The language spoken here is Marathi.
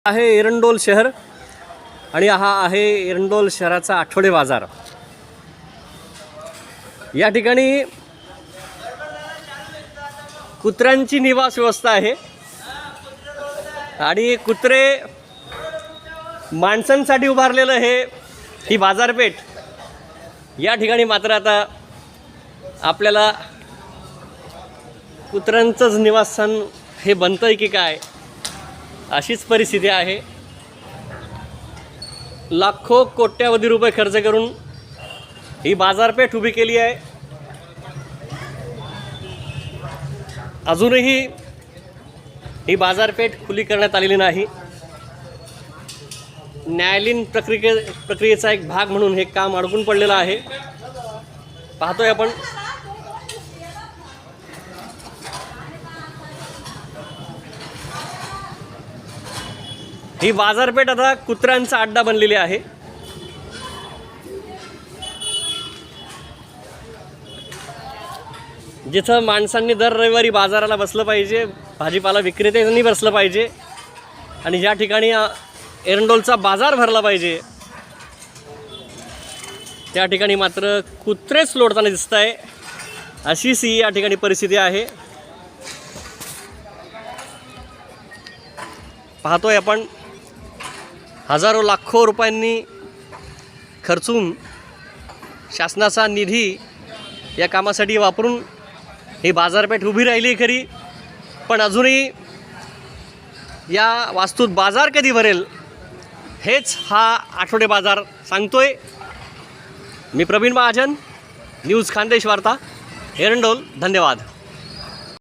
आहे एरंडोल शहर आणि हा आहे एरंडोल शहराचा आठवडे बाजार। या ठिकाणी कुत्र्यांची निवास व्यवस्था आहे आणि कुत्रे माणसांसाठी उभारलेलं ही बाजारपेठ। या ठिकाणी मात्र आता आपल्याला कुत्र्यांचंच निवासस्थान हे बनतंय की काय अशीच परिस्थिती आहे। लाखो कोट्यावधी रुपये खर्च करून ही बाजारपेठ उभी केली आहे। अजूनही ही बाजारपेठ खुली करण्यात आलेली नाही। न्यायालयीन प्रक्रियेचा एक भाग म्हणून हे काम अडकून पडलेलं आहे। पाहतोय आपण ही बाजारपेठ आता कुत्र्यांचा अड्डा बनलेली आहे। जिथं माणसांनी दर रविवारी बाजाराला बसलं पाहिजे, भाजीपाला विक्रेत्यांनी बसलं पाहिजे आणि ज्या ठिकाणी एरंडोलचा बाजार भरला पाहिजे त्या ठिकाणी मात्र कुत्रेच लोटताना दिसत आहे। अशीच ही या ठिकाणी परिस्थिती आहे। पाहतोय आपण हजारो लाखो रुपयांनी खर्चून शासनाचा निधी या कामासाठी वापरून ही बाजारपेठ उभी राहिली खरी, पण अजूनही या वास्तूत बाजार कधी भरेल हेच हा आठवडे बाजार सांगतोय। मी प्रवीण महाजन, न्यूज खानदेश वार्ता, एरंडोल। धन्यवाद।